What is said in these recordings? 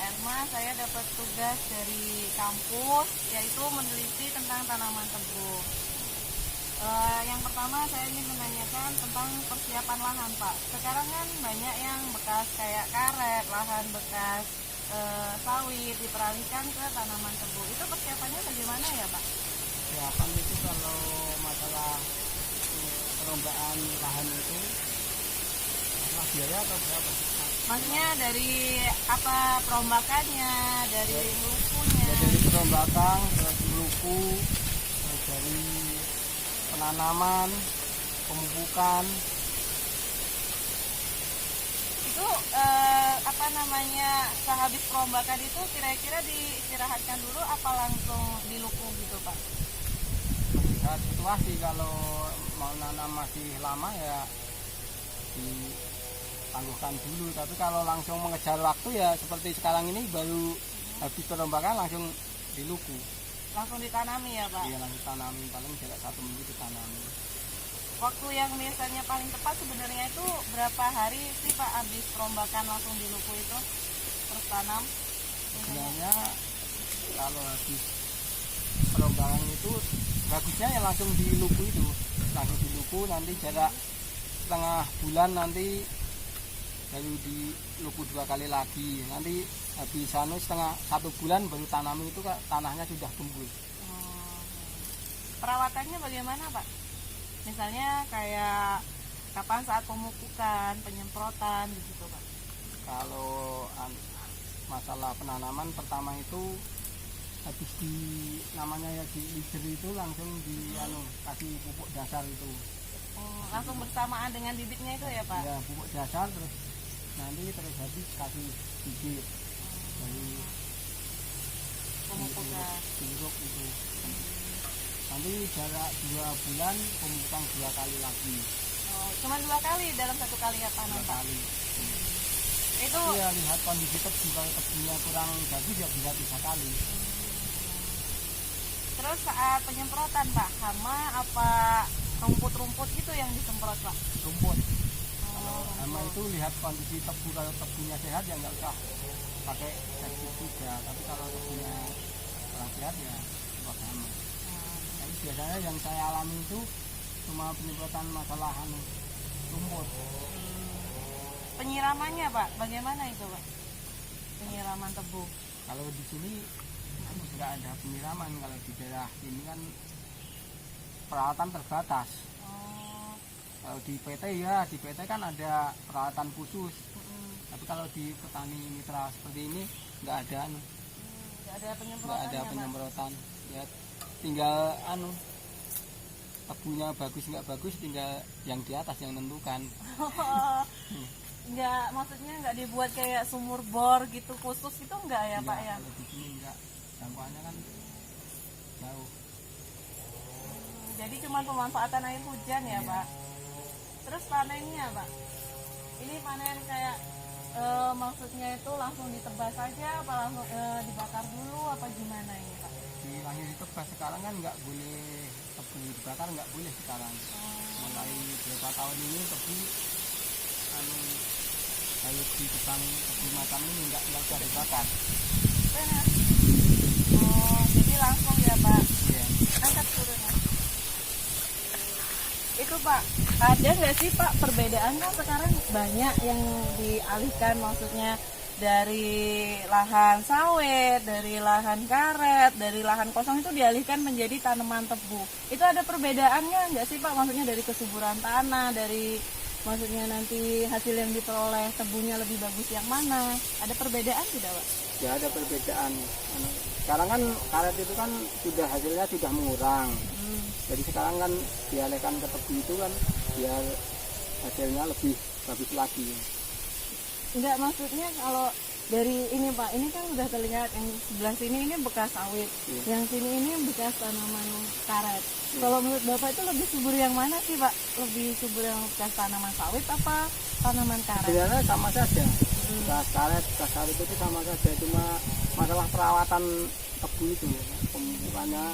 Erma, saya dapat tugas dari kampus, yaitu meneliti tentang tanaman tebu. Yang pertama saya ingin menanyakan tentang persiapan lahan, Pak. Sekarang kan banyak yang bekas kayak karet, lahan bekas sawit diperalihkan ke tanaman tebu. Itu persiapannya bagaimana ya, Pak? Persiapan itu kalau masalah perlombaan lahan itu masalah biaya atau berapa? Maksudnya dari apa perombakannya, dari lukunya? Ya, dari perombakan, terus luku, terus dari penanaman, pemupukan. Itu apa namanya, sehabis perombakan itu kira-kira diistirahatkan dulu apa langsung diluku gitu, Pak? Melihat situasi, kalau mau nanam masih lama ya ditangguhkan dulu, tapi kalau langsung mengejar waktu ya seperti sekarang ini baru habis perombakan langsung diluku. Langsung ditanami ya, Pak? Iya, langsung tanami, paling jarak 1 minggu ditanami. Waktu yang biasanya paling tepat sebenarnya itu berapa hari sih, Pak, habis perombakan langsung diluku itu terus tanam? Sebenarnya kalau habis perombakan itu bagusnya ya langsung diluku, itu langsung diluku, nanti jarak setengah bulan nanti baru diluku 2 kali lagi, nanti habis setengah 1 bulan baru tanami, itu tanahnya sudah tumbuh. Perawatannya bagaimana, Pak? Misalnya kayak kapan saat pemupukan, penyemprotan gitu, Pak? Kalau masalah penanaman, pertama itu habis namanya ya di leader itu langsung kasih pupuk dasar itu. Langsung bersamaan dengan bibitnya itu ya, Pak? Ya, pupuk dasar, terus habis kasih bibit dari Pemupukan. sirup itu. Nanti jarak 2 bulan pemupukan 2 kali lagi. Cuma 2 kali dalam 1 kali ya tanam, 2 Pak? kali. Itu Ya, lihat kondisi tebu, kalau tebunya kurang bagus ya bisa 3 kali. terus saat penyemprotan, Pak, hama apa rumput-rumput gitu yang disemprot, Pak? Rumput. Kalau hama itu lihat kondisi tebu, kalau tebunya sehat ya nggak usah pakai pestisida, tapi kalau tebunya kurang sehat ya buat hama. Tapi biasanya yang saya alami itu cuma penyemprotan masalah rumput. Penyiramannya, Pak, bagaimana itu, Pak? Penyiraman tebu. Kalau di sini nggak ada penyiraman, kalau di daerah ini kan peralatan terbatas. Kalau di PT kan ada peralatan khusus. Tapi kalau di petani mitra seperti ini nggak ada penyemprotan. Ya tinggal tebunya bagus nggak bagus, tinggal yang di atas yang menentukan. Nggak, maksudnya nggak dibuat kayak sumur bor gitu khusus itu nggak ya, Pak ya? Kalau di sini nggak, jangkauannya kan jauh. Jadi cuma pemanfaatan air hujan ya, Pak? Terus panennya, Pak? Ini panen kayak maksudnya itu langsung ditebas saja apa langsung dibakar dulu apa gimana ini, Pak? Langsung ditebas, sekarang kan nggak boleh tebu dibakar, nggak boleh sekarang. Mulai beberapa tahun ini tebu kalau di tebang tebu macam ini nggak usah dibakar. Benar. Jadi langsung ya, Pak? Iya. Angkat turun ya. Itu, Pak, ada nggak sih, Pak, perbedaan kan sekarang banyak yang dialihkan, maksudnya dari lahan sawit, dari lahan karet, dari lahan kosong itu dialihkan menjadi tanaman tebu. Itu ada perbedaannya nggak sih, Pak? Maksudnya dari kesuburan tanah, dari maksudnya nanti hasil yang diperoleh tebunya lebih bagus yang mana? Ada perbedaan tidak, Pak? Ya, ada perbedaan. Sekarang kan karet itu kan hasilnya sudah mengurang. Jadi sekarang kan dialihkan ke tebu itu kan biar hasilnya lebih bagus lagi. Enggak, maksudnya kalau dari ini, Pak, ini kan sudah terlihat yang sebelah sini ini bekas sawit, yang sini ini bekas tanaman karet. Kalau menurut Bapak itu lebih subur yang mana sih, Pak? Lebih subur yang bekas tanaman sawit apa tanaman karet? Sebenarnya sama saja. Bekas karet, bekas sawit itu sama saja, cuma masalah perawatan tebu itu, pemupukannya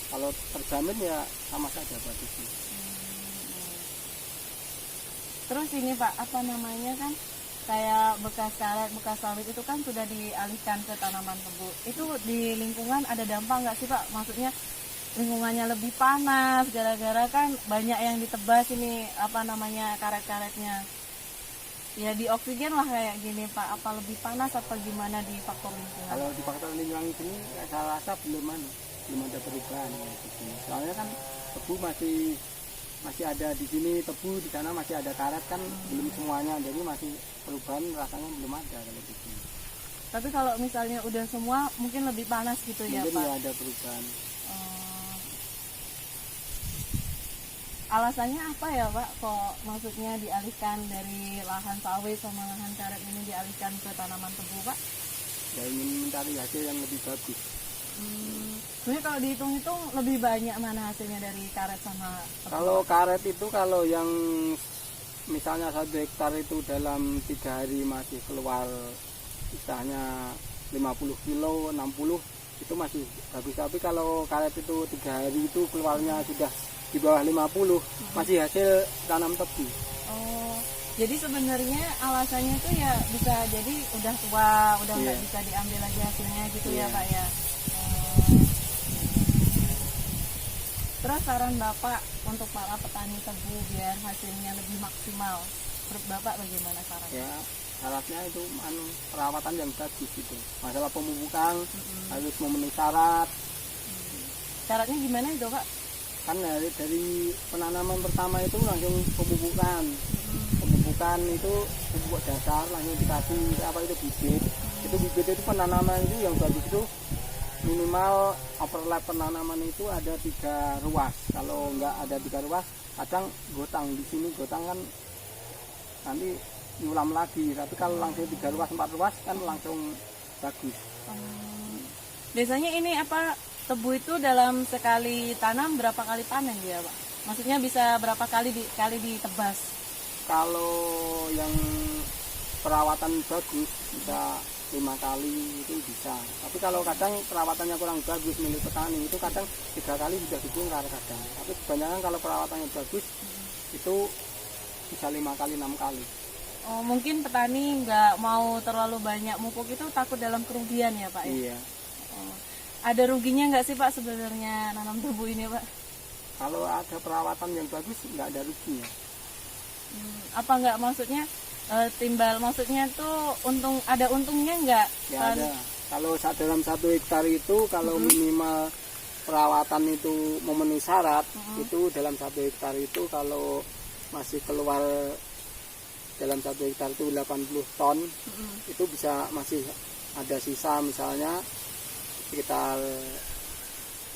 kalau terjamin ya sama saja bagusnya. Terus ini, Pak, apa namanya kan kayak bekas karet, bekas sawit itu kan sudah dialihkan ke tanaman tebu. Itu di lingkungan ada dampak nggak sih Pak? Maksudnya lingkungannya lebih panas gara-gara kan banyak yang ditebas ini apa namanya karet-karetnya. Ya di oksigen lah kayak gini Pak. Apa lebih panas apa gimana di faktor lingkungan? Kalau di faktor lingkungan ini saya rasa belum ada perubahan ya, di sini. Soalnya kan tebu masih ada di sini, tebu di sana masih ada karet kan, belum semuanya, jadi masih perubahan rasanya belum ada kalau di sini. Tapi kalau misalnya udah semua mungkin lebih panas gitu ya Mungkin Pak? ya ada perubahan. Alasannya apa ya Pak? Kok maksudnya dialihkan dari lahan sawit sama lahan karet ini dialihkan ke tanaman tebu Pak? Ya ingin mencari hasil yang lebih bagus. Sebenarnya kalau dihitung-hitung lebih banyak mana hasilnya dari karet sama tebu? Kalau karet itu kalau yang misalnya 1 hektar itu dalam 3 hari masih keluar misalnya 50 kilo, 60 itu masih bagus. Tapi kalau karet itu 3 hari itu keluarnya sudah di bawah 50 masih hasil tanam tebu. Oh, jadi sebenarnya alasannya tuh ya bisa jadi udah tua, udah nggak bisa diambil lagi hasilnya gitu ya Pak ya. Terus saran Bapak untuk para petani tebu biar hasilnya lebih maksimal, menurut Bapak bagaimana sarannya? Ya syaratnya itu perawatan yang bagus gitu. Masalah pemupukan harus memenuhi syarat. Syaratnya gimana itu Pak? Kan dari penanaman pertama itu langsung pemupukan. Pemupukan itu pupuk dasar langsung dikasih apa itu bibit. Itu bibit itu penanaman itu yang bagus itu minimal overlap penanaman itu ada 3 ruas. Kalau nggak ada 3 ruas, kadang gotang di sini gotang kan nanti diulam lagi. Tapi kalau langsung 3 ruas 4 ruas kan langsung bagus. Biasanya ini apa tebu itu dalam sekali tanam berapa kali panen dia Pak? Maksudnya bisa berapa kali ditebas? Kalau yang perawatan bagus bisa 5 kali itu bisa. Tapi kalau kadang perawatannya kurang bagus milik petani itu kadang 3 kali juga dibongkar kadang. Tapi kebanyakan kalau perawatannya bagus itu bisa 5 kali 6 kali. Oh, mungkin petani nggak mau terlalu banyak mupuk itu takut dalam kerugian ya Pak ya? Iya. Oh. Ada ruginya nggak sih Pak sebenarnya nanam tebu ini Pak? Kalau ada perawatan yang bagus nggak ada ruginya. Apa nggak maksudnya timbal maksudnya tuh ada untungnya nggak? Ya ada. Kalau dalam 1 hektar itu kalau minimal perawatan itu memenuhi syarat itu dalam 1 hektar itu kalau masih keluar dalam 1 hektar itu 80 ton itu bisa masih ada sisa misalnya sekitar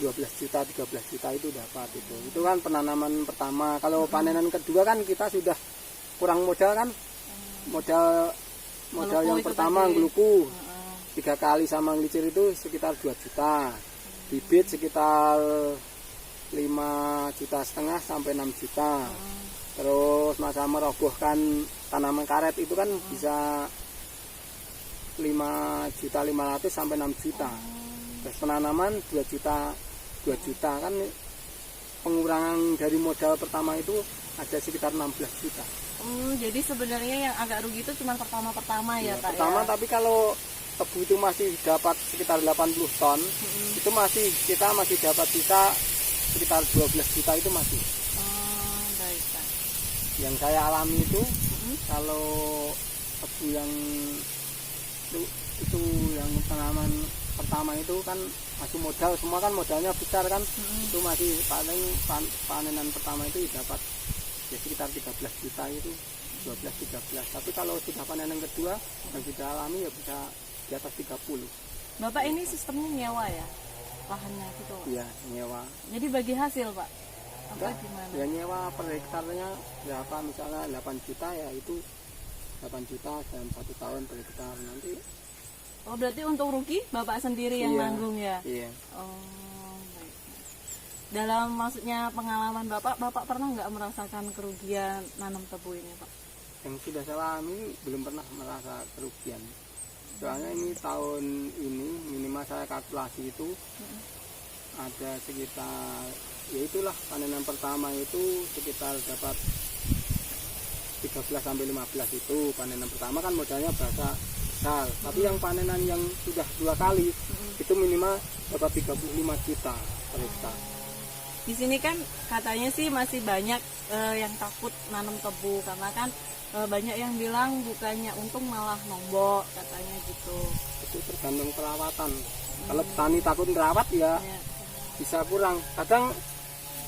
12 juta 13 juta itu dapat itu kan penanaman pertama. Kalau panenan kedua kan kita sudah kurang modal kan, modal yang pertama ngluku 3 kali sama ngelicir itu sekitar 2 juta, bibit sekitar 5,5 juta sampai 6 juta. Terus masa merobohkan tanaman karet itu kan bisa 5.500.000 sampai 6 juta. Terus penanaman 2 juta kan pengurangan dari modal pertama itu ada sekitar 16 juta. Jadi sebenarnya yang agak rugi itu cuma pertama ya Pak pertama, ya? tapi kalau tebu itu masih dapat sekitar 80 ton itu kita masih dapat sisa sekitar 12 juta itu masih. Baik Pak. Yang saya alami itu kalau tebu yang itu yang tanaman pertama itu kan masih modal, semua kan modalnya besar kan, itu masih paling panenan pertama itu dapat ya sekitar 13 juta itu 12-13. Tapi kalau sudah panenan kedua yang sudah alami ya bisa di atas 30. Bapak ini sistemnya nyewa ya lahannya gitu? Iya nyewa. Jadi bagi hasil Pak? Apa Enggak, gimana? ya nyewa per hektarnya berapa, misalnya 8 juta ya itu 8 juta dalam 1 tahun per hektar nanti. Oh berarti untuk rugi Bapak sendiri yang nanggung ya? Iya. Oh baik. Dalam maksudnya pengalaman Bapak pernah nggak merasakan kerugian nanam tebu ini Pak? Yang sudah saya alami belum pernah merasa kerugian. Soalnya ini tahun ini minimal saya kalkulasi itu ada sekitar, ya itulah panenan pertama itu sekitar dapat 13 13 sampai 15 itu panenan pertama kan modalnya besar. Tapi yang panenan yang sudah 2 kali itu minimal dapat 35 juta per hektar. Di sini kan katanya sih masih banyak yang takut nanam tebu karena kan banyak yang bilang bukannya untung malah nombok katanya gitu. Itu tergantung perawatan. Kalau petani takut ngerawat ya bisa kurang. Kadang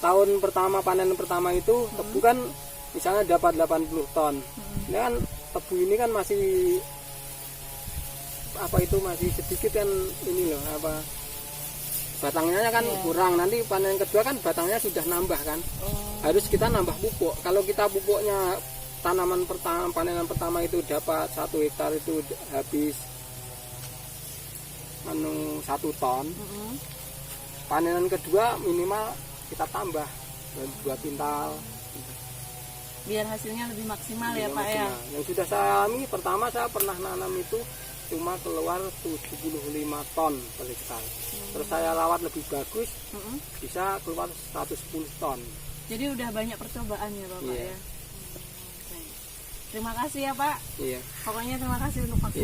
tahun pertama panen pertama itu tebu kan misalnya dapat 80 ton. Ini kan tebu ini kan masih masih sedikit kan ini loh batangnya kan kurang. Nanti panen kedua kan batangnya sudah nambah kan. Harus kita nambah pupuk. Kalau kita pupuknya tanaman pertama panenan pertama itu dapat 1 hektar itu habis 1 ton. Panenan kedua minimal kita tambah 2 kintal. Biar hasilnya lebih maksimal ya Pak ya. Yang sudah saya alami pertama saya pernah nanam itu cuma keluar 75 ton per hektar. Terus saya rawat lebih bagus, bisa keluar 110 ton. Jadi udah banyak percobaan ya Bapak ya. Terima kasih ya Pak. Iya. Pokoknya terima kasih untuk vaksin.